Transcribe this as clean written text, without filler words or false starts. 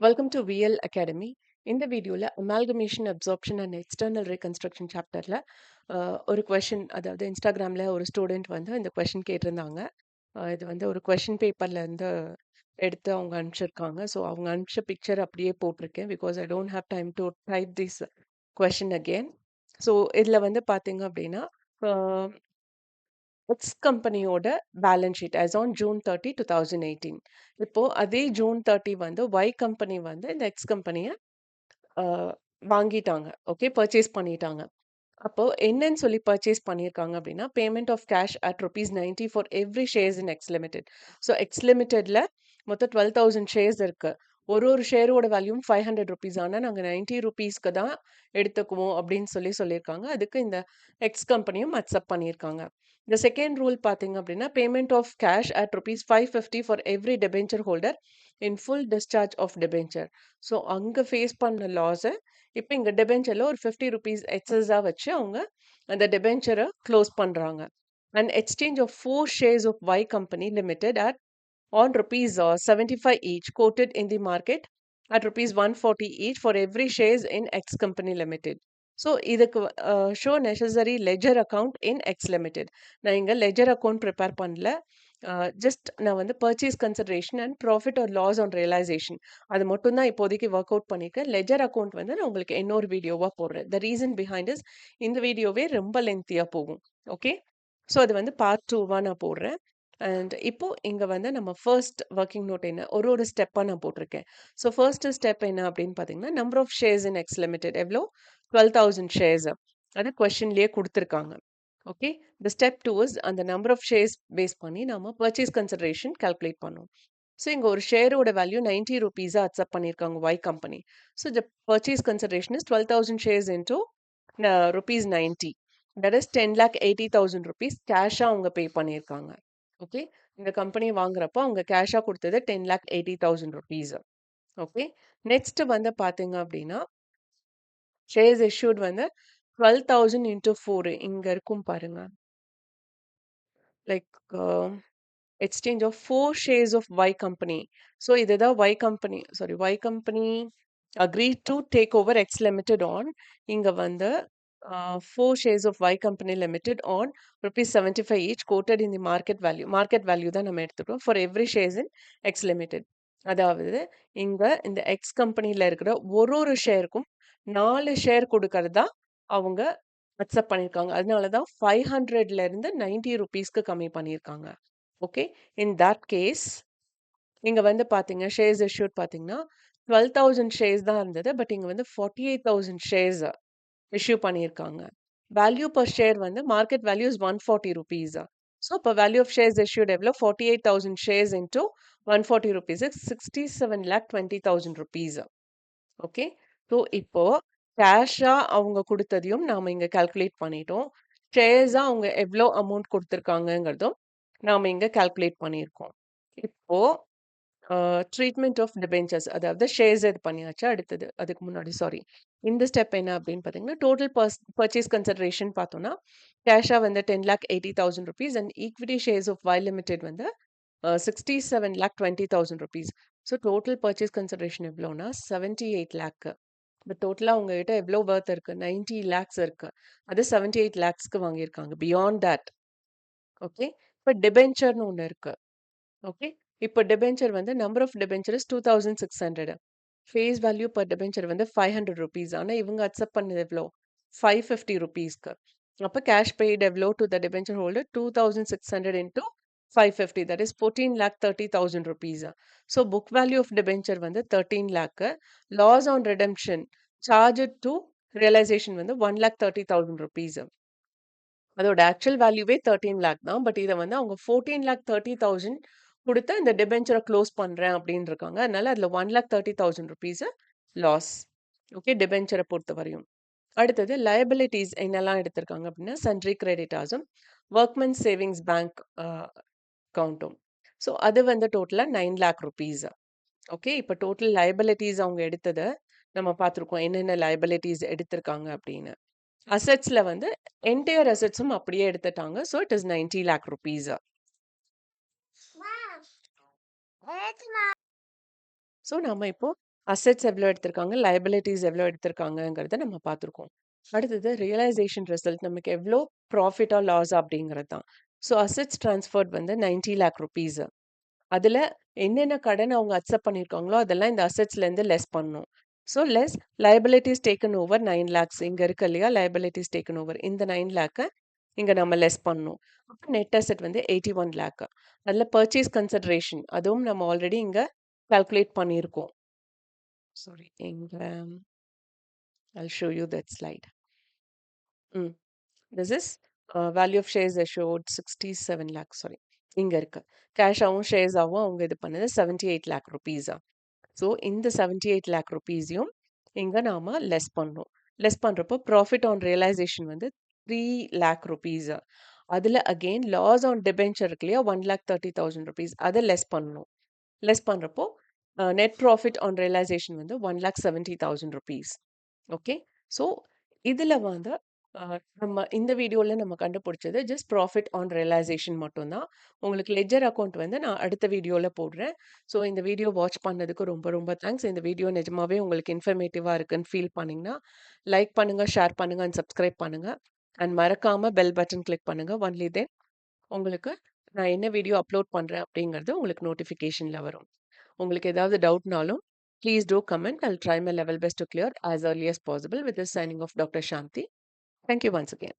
Welcome to VL Academy. இந்த வீடியோல amalgamation absorption and external reconstruction சாப்டர்ல ஒரு கொஷின், அதாவது இன்ஸ்டாகிராம்ல ஒரு ஸ்டூடெண்ட் வந்து இந்த கொஷின் கேட்டிருந்தாங்க. இது வந்து ஒரு கொஷின் பேப்பர்ல இருந்து எடுத்து அவங்க அனுப்பிச்சிருக்காங்க. ஸோ அவங்க அனுப்பிச்ச பிக்சர் அப்படியே போட்டிருக்கேன். Because I don't have time to type this question again. So இதுல வந்து பாத்தீங்க அப்படின்னா எக்ஸ் கம்பெனியோட balance sheet as on June 30 2018. இப்போ அதே ஜூன் 30 வந்து ஒய் கம்பெனி வந்து இந்த எக்ஸ் கம்பெனியை வாங்கிட்டாங்க. ஓகே, பர்ச்சேஸ் பண்ணிட்டாங்க. அப்போ என்னன்னு சொல்லி பர்ச்சேஸ் பண்ணியிருக்காங்க அப்படின்னா, payment of cash at ₹90 for every shares in X limited. So X லிமிடெட்ல மொத்தம் 12,000 ஷேர்ஸ் இருக்கு. ஒரு ஷேரோட வேல்யூ ₹500. ஆனால் நாங்கள் ₹90க்கு தான் எடுத்துக்குவோம் அப்படின்னு சொல்லியிருக்காங்க. அதுக்கு இந்த எக்ஸ் கம்பெனியும் அக்செப்ட் பண்ணியிருக்காங்க. இந்த செகண்ட் ரூல் பார்த்தீங்க அப்படின்னா, payment of cash at ₹550 for every debenture holder in full discharge of debenture. So அங்கே ஃபேஸ் பண்ண லாஸை இப்போ இங்க டெபென்ச்சர்ல ஒரு ₹50 எக்ஸஸா வச்சு அவங்க அந்த டெபென்ச்சரை க்ளோஸ் பண்றாங்க. And exchange of 4 shares of Y company limited at on rupees 75 each quoted in the market at rupees 140 each for every shares in X company limited. So இதுக்கு show necessary ledger account in X limited. நான் இங்கே ledger account prepare பண்ணல. Just நான் வந்து purchase consideration and profit or loss on realization அது மட்டும் தான் இப்போதைக்கு ஒர்க் அவுட் பண்ணியிருக்கேன். லெஜர் அக்கவுண்ட் வந்து நான் உங்களுக்கு இன்னொரு வீடியோவாக போடுறேன். த ரீசன் பிஹைண்ட் இஸ் இந்த வீடியோவே ரொம்ப லென்த்தியாக போகும். ஓகே, ஸோ அது வந்து பார்ட் 2 நான் போடுறேன். அண்ட் இப்போ இங்கே வந்து நம்ம ஃபர்ஸ்ட் ஒர்க்கிங் நோட் என்ன ஒரு ஸ்டெப்பாக நான் போட்டிருக்கேன். ஸோ ஃபர்ஸ்ட் ஸ்டெப் என்ன அப்படின்னு பார்த்தீங்கன்னா, number of shares in X limited எவ்வளோ 12,000 ஷேர்ஸ். அது கொஸ்டின்லேயே கொடுத்துருக்காங்க. ஓகே, இந்த ஸ்டெப் 2 இஸ் அந்த நம்பர் ஆஃப் ஷேர்ஸ் பேஸ் பண்ணி நம்ம பர்ச்சேஸ் கன்சிடரேஷன் கால்குலேட் பண்ணோம். ஸோ இங்கே ஒரு ஷேரோட வேல்யூ ₹90 அக்செப்ட் பண்ணியிருக்காங்க Y company. So the purchase consideration is 12,000 shares into ₹90. That is ₹10,80,000 கேஷாக அவங்க பே பண்ணியிருக்காங்க. ஓகே, இந்த கம்பெனி வாங்குறப்போ அவங்க கேஷாக கொடுத்தது ₹10,80,000. ஓகே, நெக்ஸ்ட் வந்து பார்த்தீங்க அப்படின்னா, ஷேர்ஸ் இஷ்யூட் வந்து 12,000 into 4 இங்க இருக்கும் பாருங்க. Like exchange of 4 shares of Y company. So இதுதான் Y company, sorry, Y company agreed to take over X Limited on இங்க வந்து 4 shares of Y company limited on ₹75 each quoted in the market value தான் நம்ம எடுத்துக்கிறோம் for every shares in X Limited. அதாவது இங்க இந்த X கம்பெனில இருக்கிற ஒரு ஷேருக்கும் 4 ஷேர் கொடுக்கறதா அவங்க அக்செப்ட் பண்ணியிருக்காங்க. அதனால தான் 500ல இருந்து ₹90க்கு கம்மி பண்ணியிருக்காங்க. ஓகே, இன் தட் கேஸ் இங்க வந்து பாத்தீங்க ஷேர்ஸ் இஷ்யூட் பாத்தீங்கன்னா 12,000 ஷேர்ஸ் தான் இருந்தது. பட் இங்க வந்து 48,000 ஷேர்ஸ் இஷ்யூ பண்ணியிருக்காங்க. வேல்யூ பர் ஷேர் வந்து மார்க்கெட் வேல்யூ இஸ் ₹140. ஸோ இப்போ வேல்யூ ஆஃப் ஷேர்ஸ் இஷ்யூட் எவ்வளோ 48,000 ஷேர்ஸ் இன்டூ ₹140 ₹67,20,000. ஓகே, ஸோ இப்போ கேஷா அவங்க கொடுத்ததையும் நாம இங்க கால்குலேட் பண்ணிட்டோம். ஷேர்ஸா அவங்க எவ்வளோ அமௌண்ட் கொடுத்துருக்காங்கங்கிறதும் நாம இங்க கால்குலேட் பண்ணியிருக்கோம். இப்போ ட்ரீட்மெண்ட் ஆஃப் டிபென்ச்சர்ஸ், அதாவது ஷேர்ஸ் இது பண்ணியாச்சு. அடுத்தது அதுக்கு முன்னாடி சாரி, இந்த ஸ்டெப் என்ன அப்படின்னு பார்த்தீங்கன்னா, டோட்டல் பர்ச்சேஸ் கன்சிடரேஷன் பார்த்தோம்னா கேஷா வந்து ₹10,80,000 and equity shares of Y limited வந்து ₹67,20,000. ஸோ டோட்டல் பர்ச்சேஸ் கன்சிடரேஷன் எவ்வளோனா 78 lakh. பட் டோட்டலாக உங்ககிட்ட எவ்வளோ வர்த் இருக்கு 90 lakhs இருக்கு. அது 78 lakhsக்கு வாங்கியிருக்காங்க. பியாண்ட் தட் ஓகே, இப்போ டிபென்ச்சர்னு ஒன்று இருக்கு. ஓகே, இப்போ டிபென்ச்சர் வந்து number of debenture is 2,600. Face value per debenture வந்து ₹500. ஆனால் இவங்க அக்செப்ட் பண்ணது எவ்வளோ ₹550க்கு. அப்போ கேஷ் பெய்டு எவ்வளோ to the debenture holder 2,600 into 550, that is 14,30,000 rupees. So book value of debenture வந்து 13 lakh. Loss on redemption charged to realization வந்து 1,30,000 rupees. அதோட ஆக்சுவல் வேல்யூவே 13 lakh தான். பட் இதை வந்து அவங்க 14,30,000 கொடுத்து இந்த டிபென்ச்சரை க்ளோஸ் பண்றேன் அப்படின்னு இருக்காங்க. அதனால அதுல 1,30,000 rupees லாஸ். ஓகே, டிபென்ச்சரை பொறுத்த வரையும். அடுத்தது லயபிலிட்டிஸ் என்னெல்லாம் எடுத்திருக்காங்க அப்படின்னா, சன்ட்ரி கிரெடிட்டாஸும் ஒர்க்மென் சேவிங்ஸ் பேங்க் அக்கௌண்ட்டும். ஸோ அது வந்து டோட்டலாக 9 lakh rupees. ஓகே, இப்போ டோட்டல் லயபிலிட்டிஸ் அவங்க எடுத்ததை நம்ம பார்த்துருக்கோம், என்னென்ன லயபிலிட்டிஸ் எடுத்திருக்காங்க அப்படின்னு. அசெட்ஸ்ல வந்து என்டையர் அசெட்ஸும் அப்படியே எடுத்துட்டாங்க. So it is 90 lakh rupees. So நம்ம இப்போ அசெட்ஸ் எவ்வளோ எடுத்திருக்காங்க, லைபிலிட்டீஸ் எவ்வளோ எடுத்திருக்காங்கங்கிறத நம்ம பார்த்துருக்கோம். அடுத்தது ரியலைசேஷன் ரிசல்ட் நமக்கு எவ்வளோ ப்ராஃபிட்டா, லாஸா அப்படிங்கிறது தான். ஸோ அசெட்ஸ் ட்ரான்ஸ்ஃபர்ட் வந்து 90 லேக் ரூபீஸ். அதுல என்னென்ன கடன் அவங்க அக்செப்ட் பண்ணியிருக்காங்களோ, அதெல்லாம் இந்த அசெட்ஸ்லேருந்து லெஸ் பண்ணணும். So less liabilities taken over 9 lakhs இங்க இருக்கு இல்லையா? லைபிலிட்டீஸ் டேக்கன் ஓவர் இந்த 9 லேக்க இங்க நம்ம லெஸ் பண்ணணும். அப்ப நெட் அசெட் வந்து 81 லேக். அதுல பர்ச்சேஸ் கன்சிடரேஷன் அதுவும் நம்ம ஆல்ரெடி இங்க கால்குலேட் பண்ணியிருக்கோம். சாரி இங்க I'll show you that slide. ம். This is value of shares assured 67 lakh sorry. இங்க இருக்கு. கேஷாவும், ஷேர்ஸாவும் அவங்க இது பண்ணது 78 லேக் ரூபீஸா. ஸோ இந்த 78 லேக் ரூபீஸையும் இங்க நாம லெஸ் பண்ணணும். லெஸ் பண்றப்போ ப்ராஃபிட் ஆன் ரியலைசேஷன் வந்து 3 லேக் ரூபீஸ். அதுல அகெயின் லாஸ் ஆன் டிபென்ச்சர் இருக்கு இல்லையா? 1,30,000 ரூபீஸ் அத லெஸ் பண்ணணும். லெஸ் பண்றப்போ நெட் ப்ராஃபிட் ஆன் ரியலைசேஷன் வந்து 1,70,000 ரூபீஸ். ஓகே. ஸோ இதுல வந்து அ நம்ம இந்த வீடியோல நம்ம கண்டுபிடிச்சது ஜஸ்ட் ப்ராஃபிட் ஆன் ரியலைசேஷன் மட்டும் தான். உங்களுக்கு லெட்ஜர் அக்கவுண்ட் வந்து நான் அடுத்த வீடியோல போடுறேன். ஸோ இந்த வீடியோ வாட்ச் பண்ணதுக்கு ரொம்ப ரொம்ப தேங்க்ஸ். இந்த வீடியோ நிஜமாவே உங்களுக்கு இன்ஃபர்மேட்டிவா இருக்குன்னு ஃபீல் பண்ணீங்கன்னா, லைக் பண்ணுங்க, ஷேர் பண்ணுங்க அண்ட் சப்ஸ்கிரைப் பண்ணுங்க. அண்ட் மறக்காம பெல் பட்டன் கிளிக் பண்ணுங்க. ஒன்லி தென் உங்களுக்கு நான் என்ன வீடியோ அப்லோட் பண்றேன் அப்படிங்கிறது உங்களுக்கு நோட்டிஃபிகேஷன்ல வரும். உங்களுக்கு ஏதாவது டவுட்னாலும் please do comment. I'll try my level best to clear as early as possible. With this signing off, Dr. Shanti. Thank you once again.